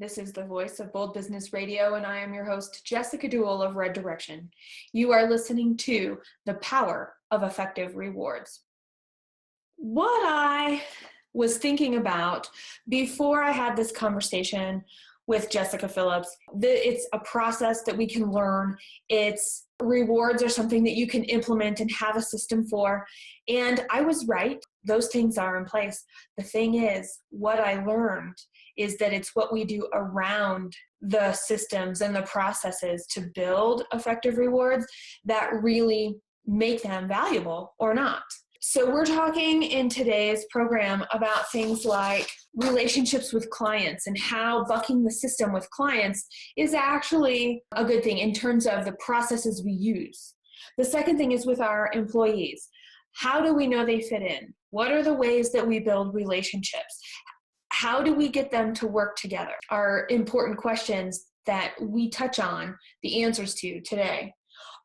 This is the voice of Bold Business Radio, and I am your host, Jessica Dewell of Red Direction. You are listening to The Power of Effective Rewards. What I was thinking about before I had this conversation with Jessika Phillips, it's a process that we can learn. It's rewards are something that you can implement and have a system for. And I was right. Those things are in place. The thing is, what I learned is that it's what we do around the systems and the processes to build effective rewards that really make them valuable or not. So we're talking in today's program about things like relationships with clients and how bucking the system with clients is actually a good thing in terms of the processes we use. The second thing is with our employees. How do we know they fit in? What are the ways that we build relationships? How do we get them to work together? Are important questions that we touch on the answers to today.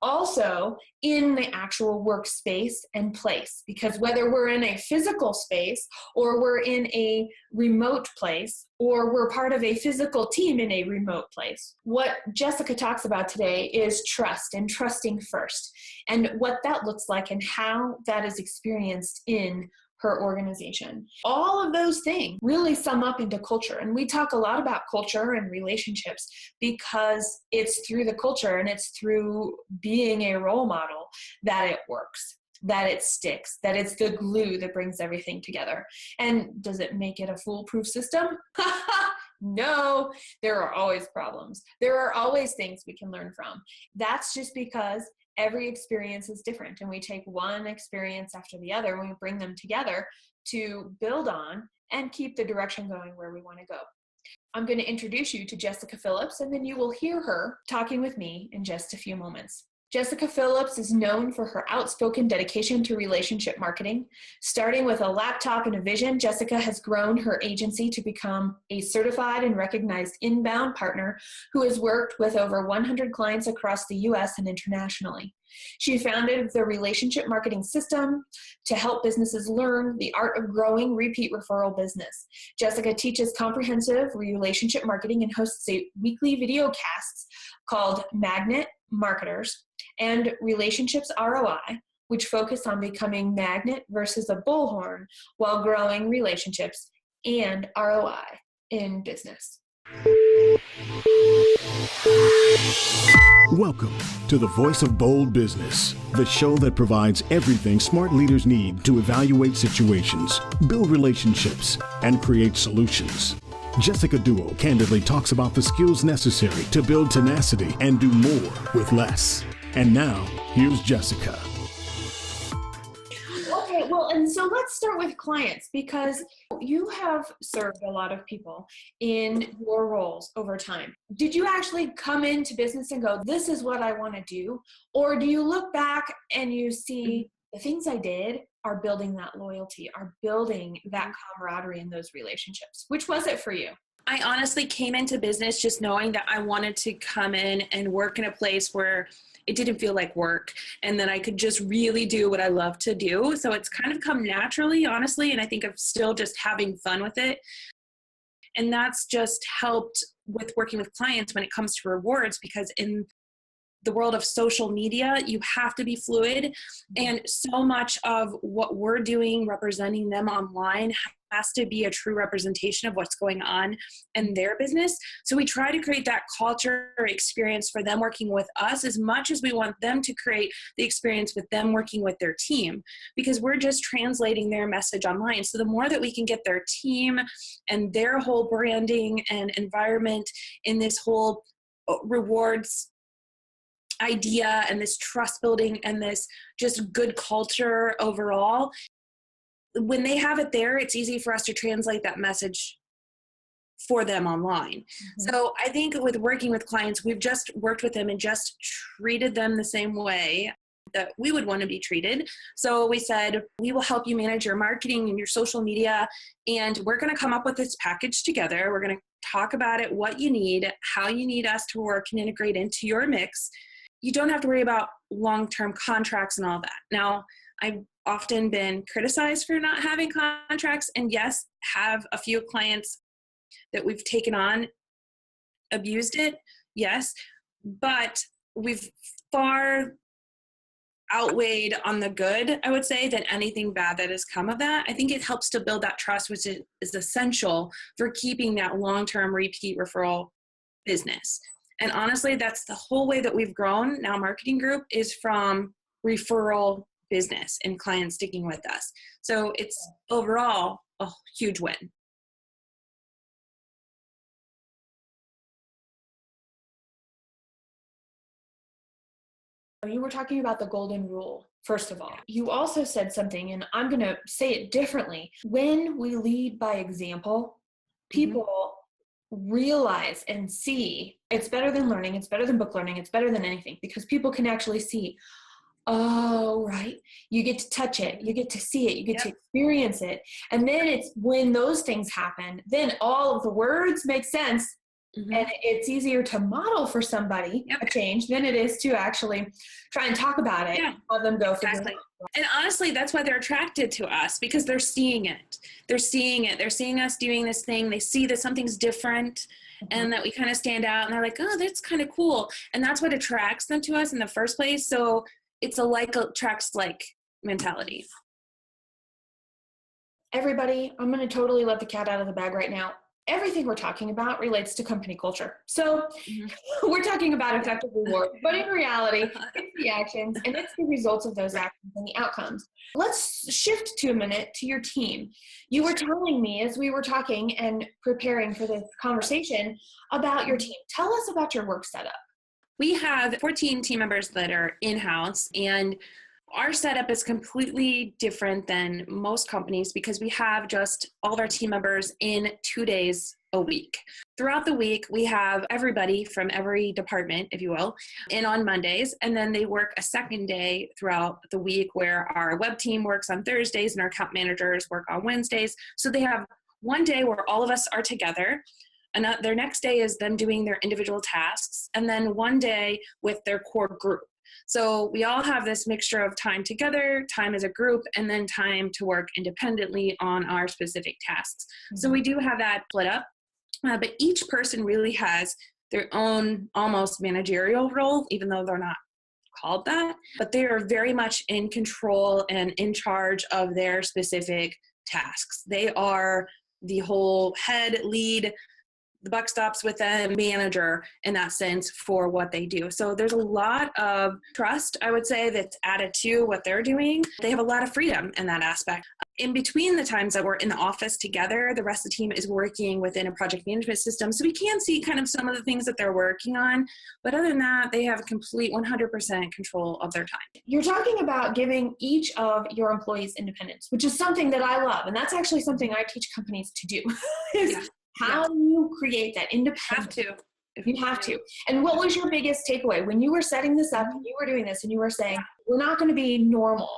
Also, in the actual workspace and place, because whether we're in a physical space or we're in a remote place or we're part of a physical team in a remote place, what Jessica talks about today is trust and trusting first and what that looks like and how that is experienced in her organization. All of those things really sum up into culture. And we talk a lot about culture and relationships because it's through the culture and it's through being a role model that it works, that it sticks, that it's the glue that brings everything together. And does it make it a foolproof system? No, there are always problems. There are always things we can learn from. That's just because every experience is different, and we take one experience after the other and we bring them together to build on and keep the direction going where we want to go. I'm going to introduce you to Jessika Phillips, and then you will hear her talking with me in just a few moments. Jessika Phillips is known for her outspoken dedication to relationship marketing. Starting with a laptop and a vision, Jessica has grown her agency to become a certified and recognized inbound partner who has worked with over 100 clients across the U.S. and internationally. She founded the Relationship Marketing System to help businesses learn the art of growing repeat referral business. Jessica teaches comprehensive relationship marketing and hosts a weekly video casts called Magnet Marketers and Relationships ROI, which focus on becoming magnet versus a bullhorn while growing relationships and ROI in business. Welcome to the Voice of Bold Business, the show that provides everything smart leaders need to evaluate situations, build relationships, and create solutions. Jessica Dewell candidly talks about the skills necessary to build tenacity and do more with less. And now, here's Jessica. Okay, well, and so let's start with clients, because you have served a lot of people in your roles over time. Did you actually come into business and go, this is what I want to do? Or do you look back and you see the things I did are building that loyalty, are building that camaraderie in those relationships? Which was it for you? I honestly came into business just knowing that I wanted to come in and work in a place where it didn't feel like work and that I could just really do what I love to do. So it's kind of come naturally, honestly, and I think I'm still just having fun with it. And that's just helped with working with clients when it comes to rewards, because in the world of social media, you have to be fluid, and so much of what we're doing representing them online has to be a true representation of what's going on in their business. So we try to create that culture or experience for them working with us as much as we want them to create the experience with them working with their team, because we're just translating their message online. So the more that we can get their team and their whole branding and environment in this whole rewards idea and this trust building and this just good culture overall, when they have it there, it's easy for us to translate that message for them online. Mm-hmm. So I think with working with clients, we've just worked with them and just treated them the same way that we would want to be treated. So we said, we will help you manage your marketing and your social media, and we're going to come up with this package together. We're going to talk about it, what you need, how you need us to work and integrate into your mix. You don't have to worry about long-term contracts and all that. Now, I've often been criticized for not having contracts, and yes, have a few clients that we've taken on abused it, yes, but we've far outweighed on the good, I would say, than anything bad that has come of that. I think it helps to build that trust, which is essential for keeping that long-term repeat referral business. And honestly, that's the whole way that we've grown now. Marketing Group is from referral business and clients sticking with us. So it's overall a huge win. You were talking about the golden rule, first of all. You also said something, and I'm going to say it differently. When we lead by example, people realize and see it's better than learning, it's better than book learning, it's better than anything, because people can actually see, oh, right, you get to touch it, you get to see it, you get to experience it. And then it's when those things happen, then all of the words make sense. And it's easier to model for somebody a change than it is to actually try and talk about it, have them go for it. And honestly, that's why they're attracted to us, because they're seeing it. They're seeing it. They're seeing us doing this thing. They see that something's different and that we kind of stand out, and they're like, oh, that's kind of cool. And that's what attracts them to us in the first place. So it's a like attracts like mentality. Everybody, I'm going to totally let the cat out of the bag right now. Everything we're talking about relates to company culture. So we're talking about effective reward, but in reality, it's the actions and it's the results of those actions and the outcomes. Let's shift to a minute to your team. You were telling me as we were talking and preparing for this conversation about your team. Tell us about your work setup. We have 14 team members that are in-house, and our setup is completely different than most companies because we have just all of our team members in 2 days a week. Throughout the week, we have everybody from every department, if you will, in on Mondays, and then they work a second day throughout the week where our web team works on Thursdays and our account managers work on Wednesdays. So they have one day where all of us are together, and their next day is them doing their individual tasks, and then one day with their core group. So we all have this mixture of time together, time as a group, and then time to work independently on our specific tasks. So we do have that split up, but each person really has their own almost managerial role, even though they're not called that, but they are very much in control and in charge of their specific tasks. They are the whole head, lead, the buck stops with them, manager in that sense for what they do. So there's a lot of trust, I would say, that's added to what they're doing. They have a lot of freedom in that aspect. In between the times that we're in the office together, the rest of the team is working within a project management system. So we can see kind of some of the things that they're working on. But other than that, they have complete 100% control of their time. You're talking about giving each of your employees independence, which is something that I love. And that's actually something I teach companies to do. How do you create that independence? You have to. And what was your biggest takeaway when you were setting this up and you were doing this and you were saying, we're not going to be normal?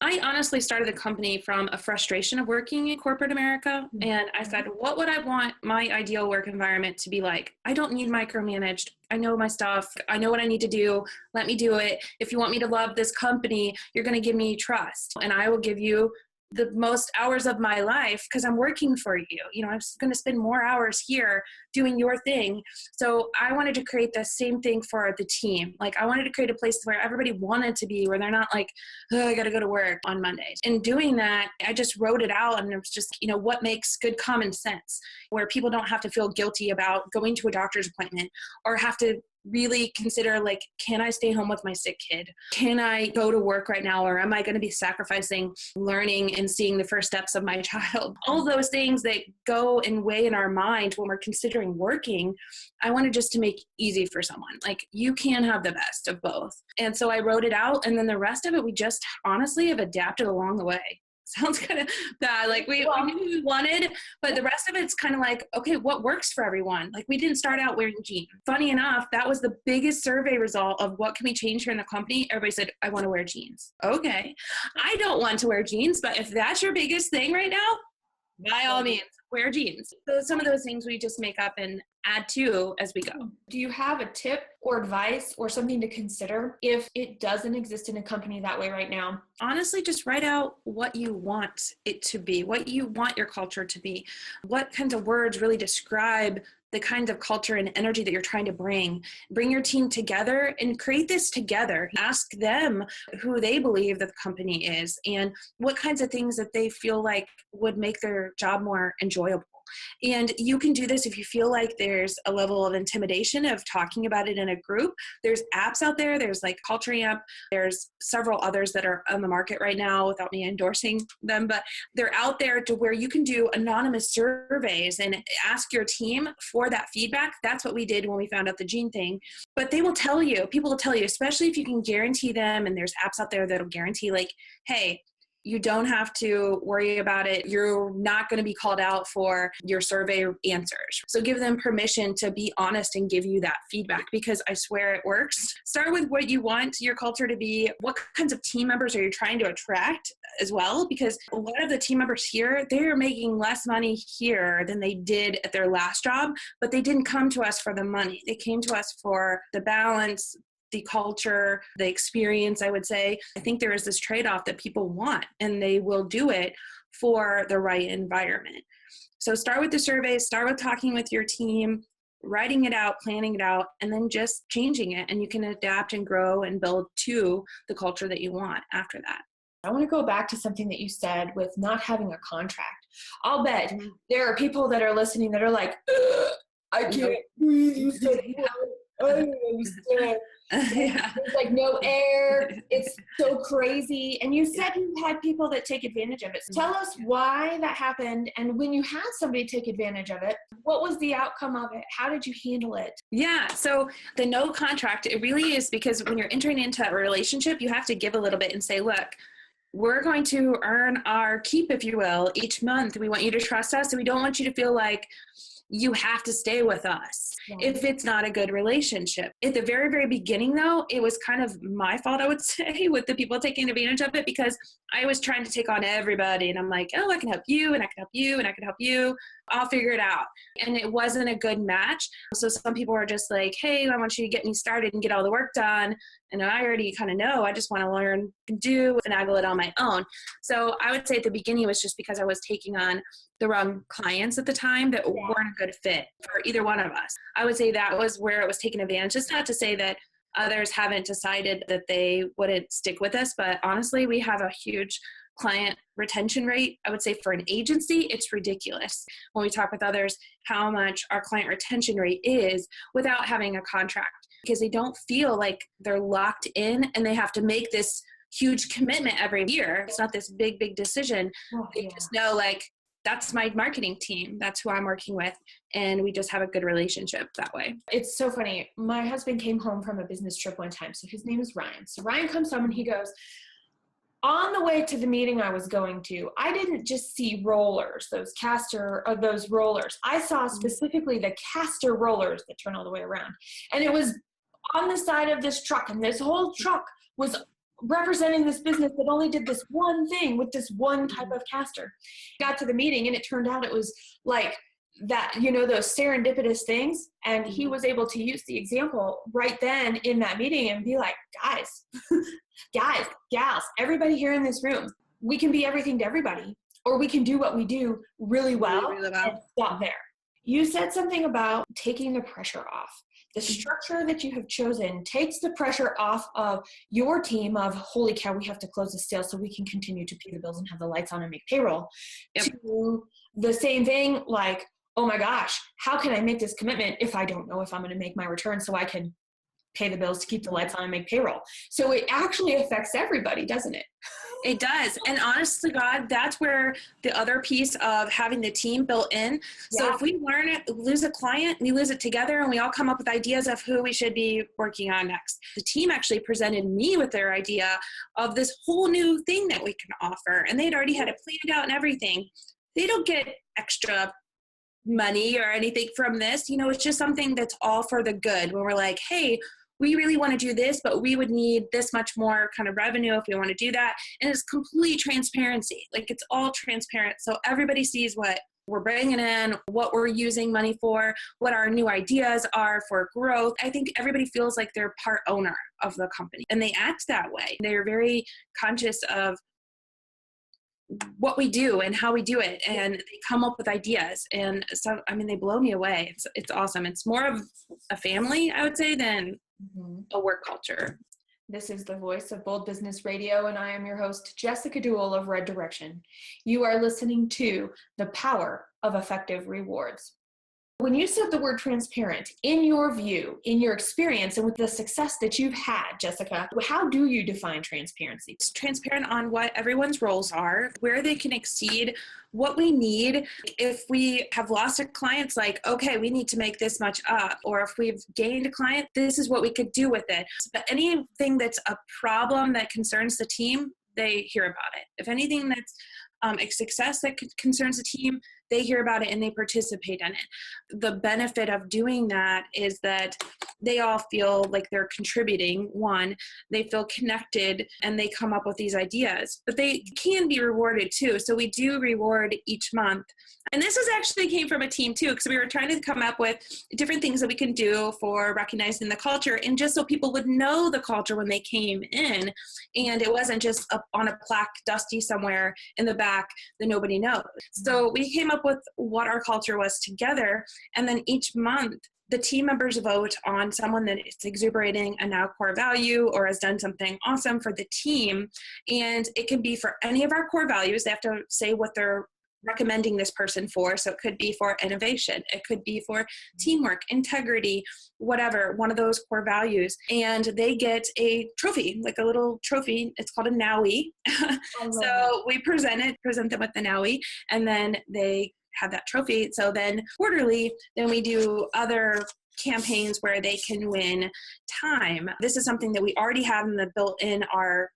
I honestly started the company from a frustration of working in corporate America. And I said, what would I want my ideal work environment to be like? I don't need micromanaged. I know my stuff. I know what I need to do. Let me do it. If you want me to love this company, you're going to give me trust. And I will give you the most hours of my life because I'm working for you. You know, I'm going to spend more hours here doing your thing. So I wanted to create the same thing for the team. Like I wanted to create a place where everybody wanted to be, where they're not like, oh, I got to go to work on Mondays. In doing that, I just wrote it out, and it was just, you know, what makes good common sense, where people don't have to feel guilty about going to a doctor's appointment or have to really consider, like, can I stay home with my sick kid? Can I go to work right now? Or am I going to be sacrificing learning and seeing the first steps of my child? All those things that go and weigh in our mind when we're considering working, I wanted just to make easy for someone. Like, you can have the best of both. And so I wrote it out, and then the rest of it, we just honestly have adapted along the way. Sounds kind of bad. Like we knew we wanted, but the rest of it's kind of like, okay, what works for everyone? Like we didn't start out wearing jeans. Funny enough, that was the biggest survey result of what can we change here in the company. Everybody said, I want to wear jeans. Okay. I don't want to wear jeans, but if that's your biggest thing right now, by all means, wear jeans. So some of those things we just make up and add to as we go. Do you have a tip or advice or something to consider if it doesn't exist in a company that way right now? Honestly, just write out what you want it to be, what you want your culture to be, what kinds of words really describe the kinds of culture and energy that you're trying to bring. Bring your team together and create this together. Ask them who they believe that the company is and what kinds of things that they feel like would make their job more enjoyable. And you can do this if you feel like there's a level of intimidation of talking about it in a group. There's apps out there. There's like Culture Amp. There's several others that are on the market right now without me endorsing them, but they're out there to where you can do anonymous surveys and ask your team for that feedback. That's what we did when we found out the gene thing. But they will tell you, people will tell you, especially if you can guarantee them, and there's apps out there that'll guarantee like, hey, you don't have to worry about it. You're not going to be called out for your survey answers. So give them permission to be honest and give you that feedback, because I swear it works. Start with what you want your culture to be. What kinds of team members are you trying to attract as well? Because a lot of the team members here, they're making less money here than they did at their last job, but they didn't come to us for the money. They came to us for the balance, the culture, the experience, I would say. I think there is this trade-off that people want, and they will do it for the right environment. So start with the surveys, start with talking with your team, writing it out, planning it out, and then just changing it. And you can adapt and grow and build to the culture that you want after that. I want to go back to something that you said with not having a contract. I'll bet there are people that are listening that are like, I can't breathe. You said, I don't understand. There's like no air. It's so crazy. And you said you had people that take advantage of it. So tell us why that happened. And when you had somebody take advantage of it, what was the outcome of it? How did you handle it? Yeah. So the no contract, it really is because when you're entering into a relationship, you have to give a little bit and say, look, we're going to earn our keep, if you will, each month. We want you to trust us, and we don't want you to feel like you have to stay with us if it's not a good relationship. At the very, very beginning, though, it was kind of my fault, I would say, with the people taking advantage of it, because I was trying to take on everybody. And I'm like, oh, I can help you, and I can help you, and I can help you. I'll figure it out. And it wasn't a good match. So some people are just like, hey, I want you to get me started and get all the work done. And I already kind of know, I just want to learn and do and finagle it on my own. So I would say at the beginning, it was just because I was taking on the wrong clients at the time that weren't a good fit for either one of us. I would say that was where it was taken advantage. It's not to say that others haven't decided that they wouldn't stick with us, but honestly, we have a huge client retention rate. I would say for an agency, it's ridiculous when we talk with others how much our client retention rate is without having a contract, because they don't feel like they're locked in and they have to make this huge commitment every year. It's not this big, big decision. They just know, like, that's my marketing team. That's who I'm working with. And we just have a good relationship that way. It's so funny. My husband came home from a business trip one time. So his name is Ryan. So Ryan comes home and he goes, on the way to the meeting I was going to, I didn't just see rollers, those rollers. I saw specifically the caster rollers that turn all the way around. And it was on the side of this truck. And this whole truck was representing this business that only did this one thing with this one type of caster. Got to the meeting and it turned out it was like that, those serendipitous things. And he was able to use the example right then in that meeting and be like, guys, gals, everybody here in this room, we can be everything to everybody, or we can do what we do really well, and stop there. You said something about taking the pressure off. The structure that you have chosen takes the pressure off of your team of, holy cow, we have to close the sale so we can continue to pay the bills and have the lights on and make payroll. Yep. To the same thing, like, oh my gosh, how can I make this commitment if I don't know if I'm going to make my return so I can pay the bills to keep the lights on and make payroll? So it actually affects everybody, doesn't it? It does. And honestly, God, that's where the other piece of having the team built in. So if we lose a client, we lose it together, and we all come up with ideas of who we should be working on next. The team actually presented me with their idea of this whole new thing that we can offer. And they'd already had it planned out and everything. They don't get extra money or anything from this. It's just something that's all for the good. When we're like, hey, we really want to do this, but we would need this much more kind of revenue if we want to do that. And it's complete transparency. Like, it's all transparent. So everybody sees what we're bringing in, what we're using money for, what our new ideas are for growth. I think everybody feels like they're part owner of the company and they act that way. They're very conscious of what we do and how we do it. And they come up with ideas. And so, I mean, they blow me away. It's awesome. It's more of a family, I would say, than a work culture. This is the voice of Bold Business Radio, and I am your host, Jessica Dewell of Red Direction. You are listening to The Power of Effective Rewards. When you said the word transparent, in your view, in your experience, and with the success that you've had, Jessica, how do you define transparency? It's transparent on what everyone's roles are, where they can exceed what we need. If we have lost a client, it's like, okay, we need to make this much up. Or if we've gained a client, this is what we could do with it. But anything that's a problem that concerns the team, they hear about it. If anything that's a success that concerns the team, they hear about it and they participate in it. The benefit of doing that is that they all feel like they're contributing. One, they feel connected and they come up with these ideas, but they can be rewarded too. So we do reward each month. And this is actually came from a team too, because we were trying to come up with different things that we can do for recognizing the culture and just so people would know the culture when they came in. And it wasn't just up on a plaque dusty somewhere in the back that nobody knows. So we came up with what our culture was together. And then each month, the team members vote on someone that is exuberating a now core value or has done something awesome for the team. And it can be for any of our core values. They have to say what they're recommending this person for. So it could be for innovation. It could be for teamwork, integrity, whatever, one of those core values. And they get a trophy, like a little trophy. It's called a Nowie. So we present them with the Nowie, and then they have that trophy. So then quarterly, then we do other campaigns where they can win time. This is something that we already have in the built in our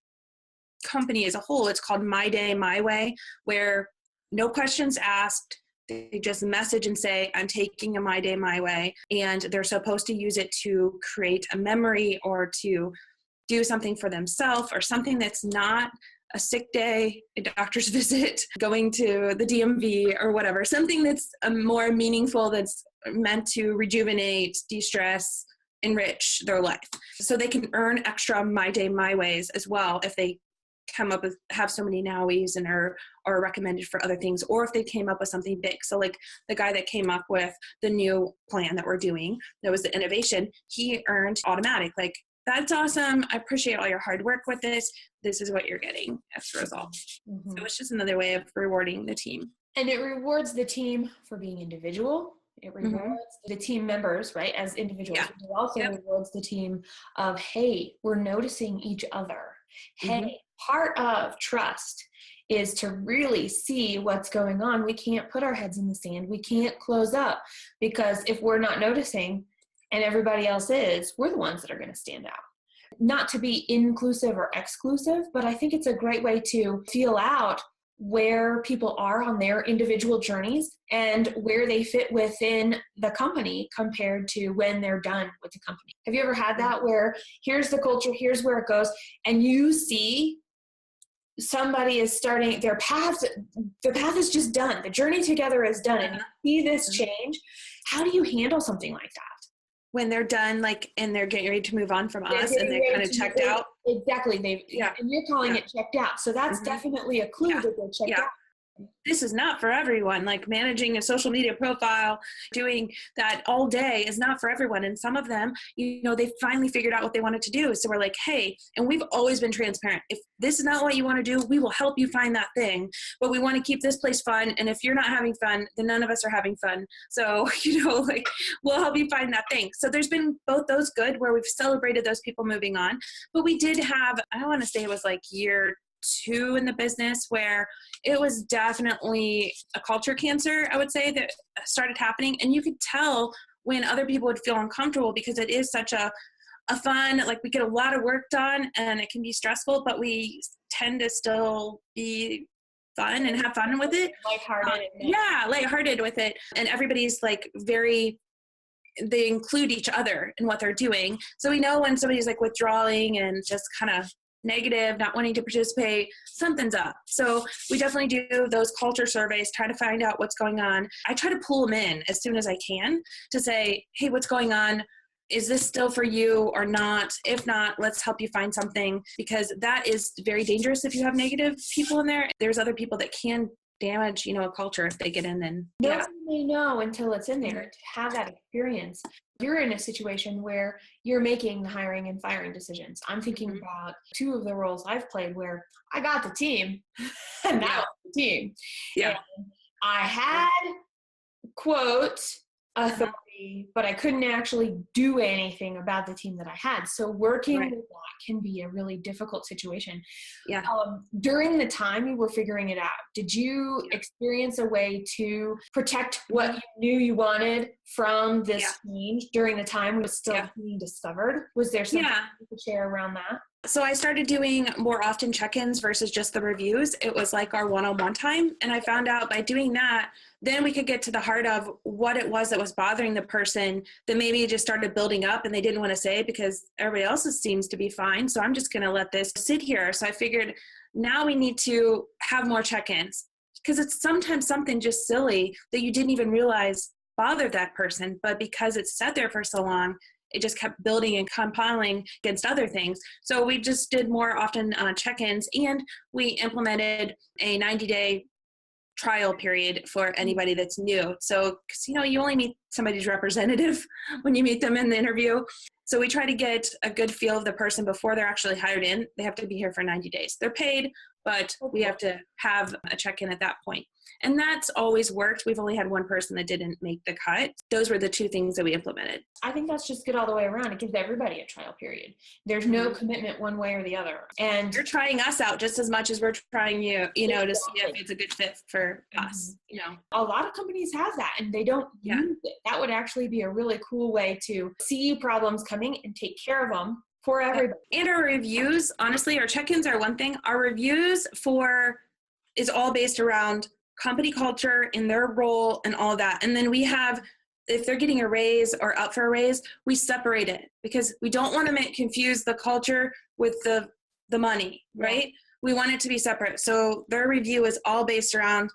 company as a whole. It's called My Day, My Way, where no questions asked. They just message and say, I'm taking a My Day, My Way. And they're supposed to use it to create a memory or to do something for themselves or something that's not a sick day, a doctor's visit, going to the DMV or whatever, something that's more meaningful, that's meant to rejuvenate, de-stress, enrich their life. So they can earn extra My Day, My Ways as well if they come up with, have so many Nowies and are recommended for other things, or if they came up with something big. So like the guy that came up with the new plan that we're doing, that was the innovation, he earned automatic, like, that's awesome. I appreciate all your hard work with this. This is what you're getting as a result. So it's just another way of rewarding the team. And it rewards the team for being individual. It rewards the team members, right, as individuals. Yeah. It also rewards the team of, hey, we're noticing each other. Hey, part of trust is to really see what's going on. We can't put our heads in the sand. We can't close up, because if we're not noticing and everybody else is, we're the ones that are going to stand out. Not to be inclusive or exclusive, but I think it's a great way to feel out where people are on their individual journeys and where they fit within the company compared to when they're done with the company. Have you ever had that where here's the culture, here's where it goes, and you see somebody is starting, their path is just done. The journey together is done, and you see this change. How do you handle something like that? When they're done, like, and they're getting ready to move on from us and they're kind of checked out. Exactly. And you're calling it checked out. So that's definitely a clue that they're checked out. This is not for everyone. Like managing a social media profile, doing that all day is not for everyone. And some of them, they finally figured out what they wanted to do. So we're like, hey, and we've always been transparent. If this is not what you want to do, we will help you find that thing. But we want to keep this place fun. And if you're not having fun, then none of us are having fun. So, we'll help you find that thing. So there's been both those good where we've celebrated those people moving on. But we did have, I want to say it was like year 2 in the business where it was definitely a culture cancer, I would say, that started happening. And you could tell when other people would feel uncomfortable, because it is such a fun, like, we get a lot of work done and it can be stressful, but we tend to still be fun and have fun with it. Lighthearted. Lighthearted with it. And everybody's like they include each other in what they're doing. So we know when somebody's like withdrawing and just kind of negative, not wanting to participate, something's up. So we definitely do those culture surveys, try to find out what's going on. I try to pull them in as soon as I can to say, hey, what's going on? Is this still for you or not? If not, let's help you find something, because that is very dangerous. If you have negative people in there, there's other people that can damage, a culture if they get in. And nobody may know until it's in there. To have that experience, you're in a situation where you're making the hiring and firing decisions. I'm thinking about 2 of the roles I've played where I got the team and that was the team. Yeah. And I had, quote, authority, but I couldn't actually do anything about the team that I had. So working with that can be a really difficult situation. Yeah. During the time you were figuring it out, did you experience a way to protect what you knew you wanted from this change during the time it was still being discovered? Was there something you could share around that? So I started doing more often check-ins versus just the reviews. It was like our one-on-one time. And I found out by doing that, then we could get to the heart of what it was that was bothering the person that maybe it just started building up and they didn't want to say it because everybody else's seems to be fine. So I'm just going to let this sit here. So I figured now we need to have more check-ins, because it's sometimes something just silly that you didn't even realize bothered that person. But because it's sat there for so long, it just kept building and compiling against other things. So we just did more often check-ins, and we implemented a 90-day trial period for anybody that's new. So, because, you only meet somebody's representative when you meet them in the interview. So we try to get a good feel of the person before they're actually hired in. They have to be here for 90 days. They're paid, but we have to have a check-in at that point. And that's always worked. We've only had one person that didn't make the cut. Those were the 2 things that we implemented. I think that's just good all the way around. It gives everybody a trial period. There's no commitment one way or the other. And you're trying us out just as much as we're trying you, to see if it's a good fit for us. A lot of companies have that and they don't use it. That would actually be a really cool way to see problems coming and take care of them for everybody. And our reviews, honestly, our check-ins are one thing. Our reviews is all based around company culture and their role and all that. And then we have, if they're getting a raise or up for a raise, we separate it because we don't want to confuse the culture with the money, right? We want it to be separate. So their review is all based around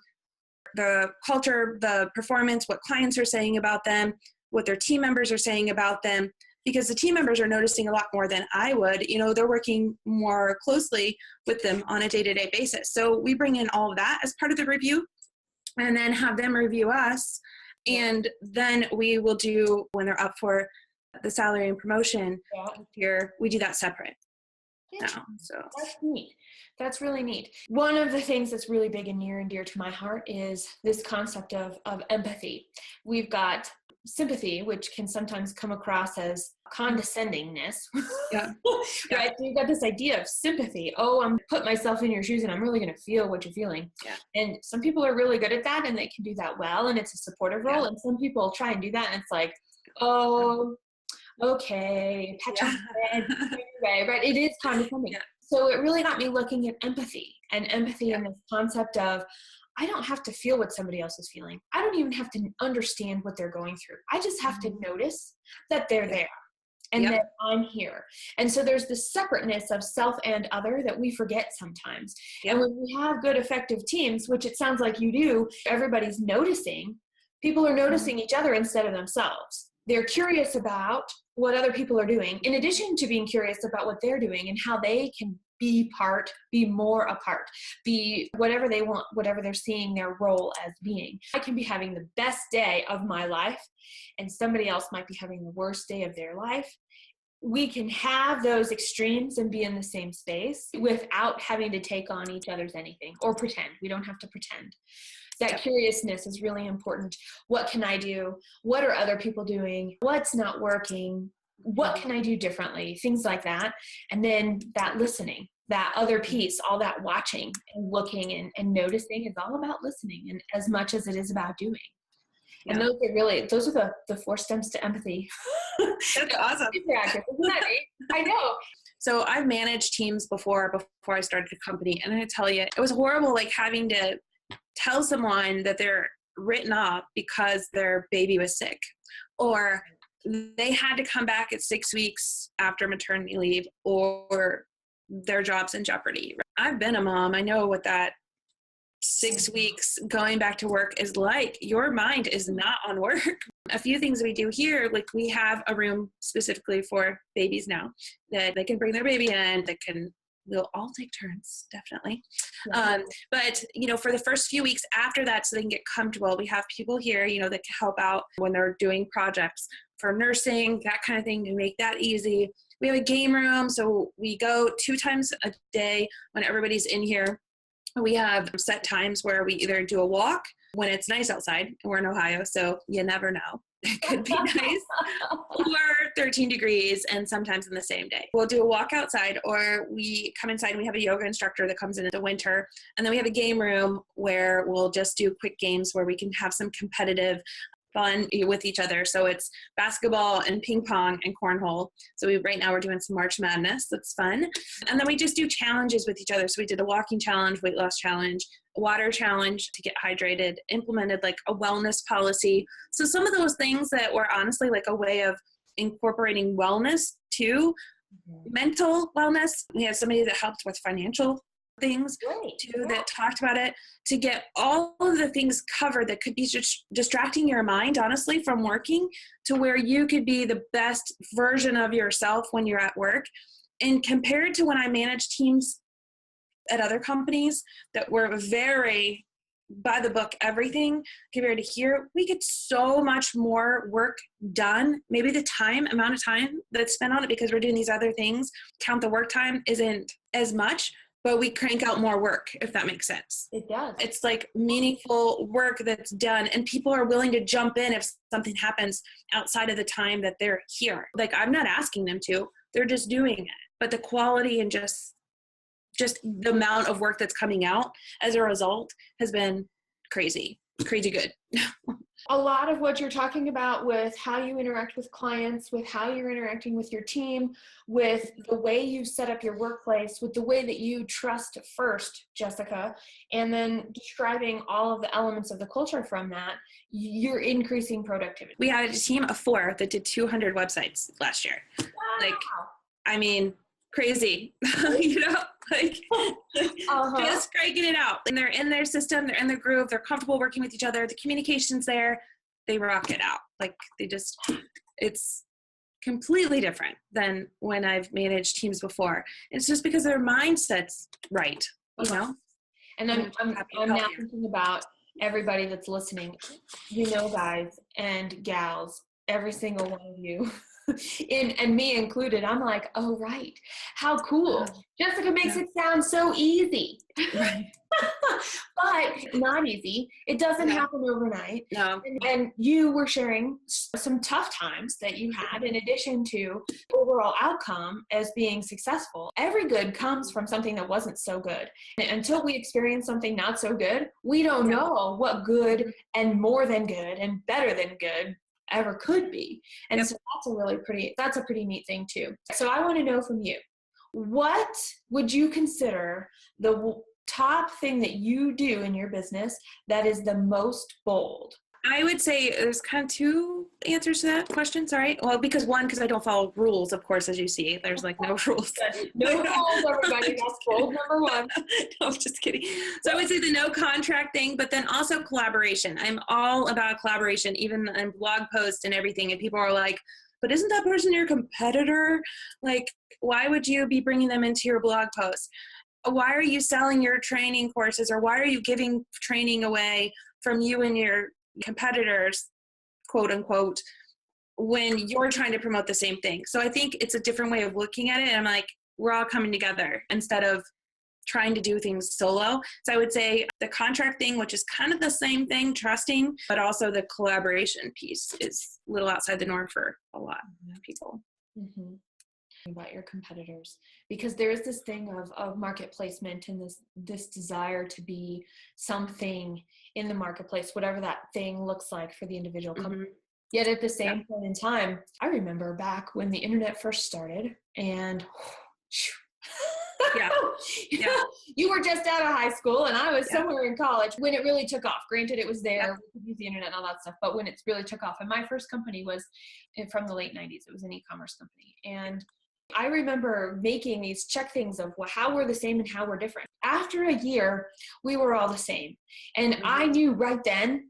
the culture, the performance, what clients are saying about them, what their team members are saying about them, because the team members are noticing a lot more than I would. They're working more closely with them on a day-to-day basis. So we bring in all of that as part of the review and then have them review us. And then we will do, when they're up for the salary and promotion here, we do that separate now. So that's neat. That's really neat. One of the things that's really big and near and dear to my heart is this concept of empathy. We've got sympathy, which can sometimes come across as condescendingness. Right? So you've got this idea of sympathy. Oh, I'm put myself in your shoes and I'm really going to feel what you're feeling. And some people are really good at that and they can do that well, and it's a supportive role. And some people try and do that and it's like, oh, okay, pat your head, right? It is condescending. So it really got me looking at empathy and this concept of, I don't have to feel what somebody else is feeling. I don't even have to understand what they're going through. I just have to notice that they're there and that I'm here. And so there's this separateness of self and other that we forget sometimes. And when we have good, effective teams, which it sounds like you do, everybody's noticing. People are noticing each other instead of themselves. They're curious about what other people are doing, in addition to being curious about what they're doing and how they can be more a part, be whatever they want, whatever they're seeing their role as being. I can be having the best day of my life and somebody else might be having the worst day of their life. We can have those extremes and be in the same space without having to take on each other's anything or pretend. We don't have to pretend. That curiousness is really important. What can I do? What are other people doing? What's not working? What can I do differently? Things like that. And then that listening, that other piece, all that watching and looking and noticing is all about listening, and as much as it is about doing. And those are the 4 steps to empathy. That's awesome. Isn't that neat? I know. So I've managed teams before I started a company, and I tell you, it was horrible, like having to tell someone that they're written up because their baby was sick, or they had to come back at 6 weeks after maternity leave, or their job's in jeopardy. I've been a mom. I know what that 6 weeks going back to work is like. Your mind is not on work. A few things we do here, like we have a room specifically for babies now that they can bring their baby in, we'll all take turns, definitely. Yeah. But, for the first few weeks after that, so they can get comfortable, we have people here, that can help out when they're doing projects for nursing, that kind of thing, to make that easy. We have a game room, so we go 2 times a day when everybody's in here. We have set times where we either do a walk when it's nice outside, and we're in Ohio, so you never know. It could be nice, or 13 degrees, and sometimes in the same day. We'll do a walk outside, or we come inside and we have a yoga instructor that comes in the winter. And then we have a game room where we'll just do quick games where we can have some competitive fun with each other. So it's basketball and ping pong and cornhole. So right now we're doing some March Madness. That's fun. And then we just do challenges with each other. So we did a walking challenge, weight loss challenge, a water challenge to get hydrated, implemented like a wellness policy. So some of those things that were honestly like a way of incorporating wellness to mental wellness. We had somebody that helped with financial things too, that talked about it, to get all of the things covered that could be just distracting your mind, honestly, from working, to where you could be the best version of yourself when you're at work. And compared to when I managed teams at other companies that were very by the book, everything, compared to here, we get so much more work done. Maybe the amount of time that's spent on it, because we're doing these other things, count the work time, isn't as much, but we crank out more work, if that makes sense. It does. It's like meaningful work that's done, and people are willing to jump in if something happens outside of the time that they're here. Like, I'm not asking them to, they're just doing it. But the quality and just the amount of work that's coming out as a result has been crazy good. A lot of what you're talking about with how you interact with clients, with how you're interacting with your team, with the way you set up your workplace, with the way that you trust first, Jessica, and then describing all of the elements of the culture from that, you're increasing productivity. We had a team of 4 that did 200 websites last year. Wow. Like, I mean, crazy, just cranking it out. And they're in their system, they're in their groove, they're comfortable working with each other, the communication's there, they rock it out. Like, it's completely different than when I've managed teams before. It's just because their mindset's right, And I'm now thinking about everybody that's listening, guys and gals, every single one of you. And me included, I'm like, oh, right. How cool. Jessica makes it sound so easy. Right. But not easy. It doesn't happen overnight. No. And you were sharing some tough times that you had in addition to overall outcome as being successful. Every good comes from something that wasn't so good. And until we experience something not so good, we don't know what good and more than good and better than good ever could be. And so that's a pretty neat thing too. So I want to know from you, what would you consider the top thing that you do in your business that is the most bold? I would say there's kind of 2 answers to that question. Sorry. Well, because I don't follow rules, of course, as you see. There's like no rules. No rules, everybody. That's bold number 1. No, I'm just kidding. So I would say the no contract thing, but then also collaboration. I'm all about collaboration, even in blog posts and everything. And people are like, but isn't that person your competitor? Like, why would you be bringing them into your blog post? Why are you selling your training courses, or why are you giving training away from you and your competitors, quote unquote, when you're trying to promote the same thing? So I think it's a different way of looking at it. And I'm like, we're all coming together instead of trying to do things solo. So I would say the contract thing, which is kind of the same thing, trusting, but also the collaboration piece is a little outside the norm for a lot of people. Mm-hmm. About your competitors, because there is this thing of market placement and this desire to be something in the marketplace, whatever that thing looks like for the individual company. Yet at the same point in time, I remember back when the internet first started, and you were just out of high school and I was somewhere in college when it really took off. Granted, it was there, we could use the internet and all that stuff, but when it really took off, and my first company was from the late 90s, it was an e-commerce company, and I remember making these check things of how we're the same and how we're different. After a year, we were all the same. And I knew right then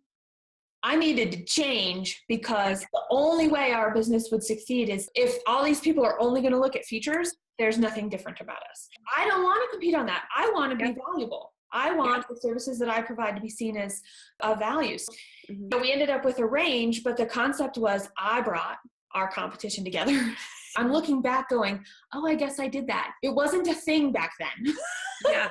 I needed to change, because the only way our business would succeed is if all these people are only going to look at features, there's nothing different about us. I don't want to compete on that. I want to be valuable. I want the services that I provide to be seen as of value. So we ended up with a range, but the concept was I brought our competition together. I'm looking back going, oh, I guess I did that. It wasn't a thing back then. Yeah,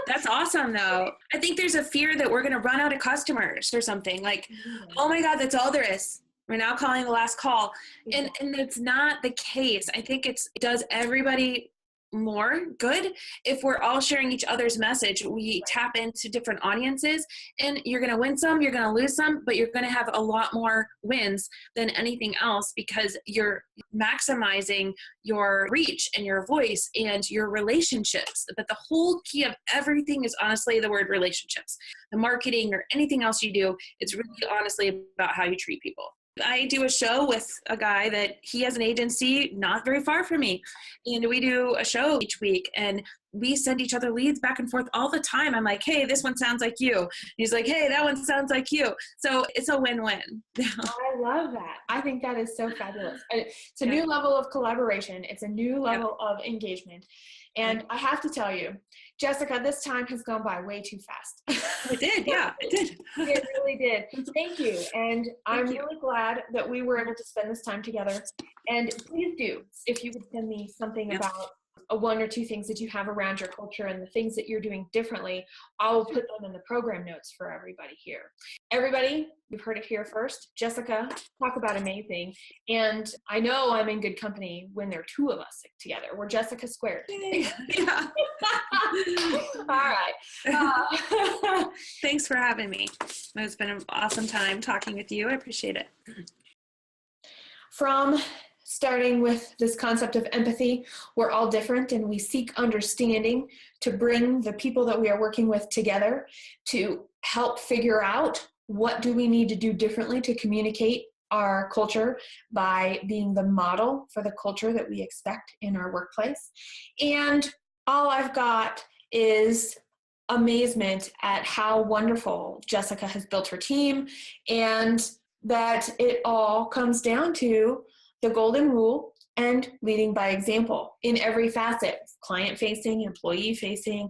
that's awesome though. I think there's a fear that we're going to run out of customers or something, like, oh my God, that's all there is. We're now calling the last call. And it's not the case. I think it does everybody more good if we're all sharing each other's message. We tap into different audiences, and you're going to win some, you're going to lose some, but you're going to have a lot more wins than anything else, because you're maximizing your reach and your voice and your relationships. But the whole key of everything is honestly the word relationships. The marketing or anything else you do, it's really honestly about how you treat people. I do a show with a guy that he has an agency not very far from me, and we do a show each week, and we send each other leads back and forth all the time. I'm like, hey, this one sounds like you. And he's like, hey, that one sounds like you. So it's a win-win. I love that. I think that is so fabulous. It's a new level of collaboration. It's a new level of engagement. And I have to tell you, Jessica, this time has gone by way too fast. It did, yeah, it did. It really did. Thank you. And I'm really glad that we were able to spend this time together. And please do, if you could send me something about one or two things that you have around your culture and the things that you're doing differently, I will put them in the program notes for everybody here. Everybody, you've heard it here first. Jessica, talk about amazing. And I know I'm in good company when there are two of us together. We're Jessica squared. Yeah. All right. Thanks for having me. It's been an awesome time talking with you. I appreciate it. From starting with this concept of empathy, we're all different, and we seek understanding to bring the people that we are working with together to help figure out what do we need to do differently to communicate our culture by being the model for the culture that we expect in our workplace. And all I've got is amazement at how wonderful Jessica has built her team, and that it all comes down to the golden rule and leading by example in every facet: client-facing, employee-facing,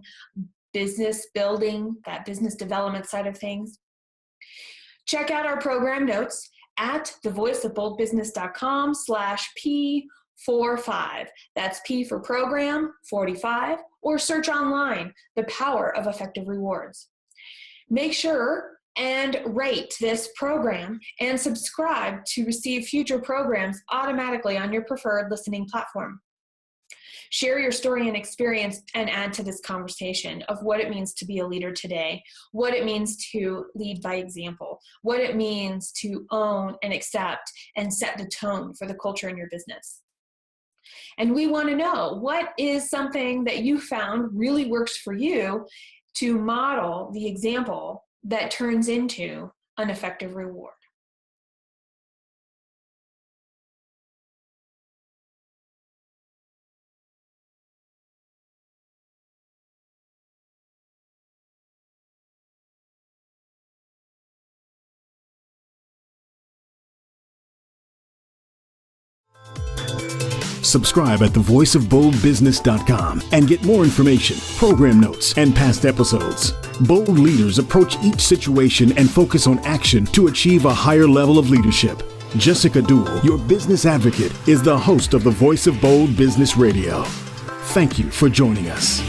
business building, that business development side of things. Check out our program notes at thevoiceofboldbusiness.com/P45. That's P for program 45, or search online, The Power of Effective Rewards. Make sure and rate this program and subscribe to receive future programs automatically on your preferred listening platform. Share your story and experience and add to this conversation of what it means to be a leader today, what it means to lead by example, what it means to own and accept and set the tone for the culture in your business. And we want to know, what is something that you found really works for you to model the example that turns into an effective reward. Subscribe at thevoiceofboldbusiness.com and get more information, program notes, and past episodes. Bold leaders approach each situation and focus on action to achieve a higher level of leadership. Jessica Dewell, your business advocate, is the host of the Voice of Bold Business Radio. Thank you for joining us.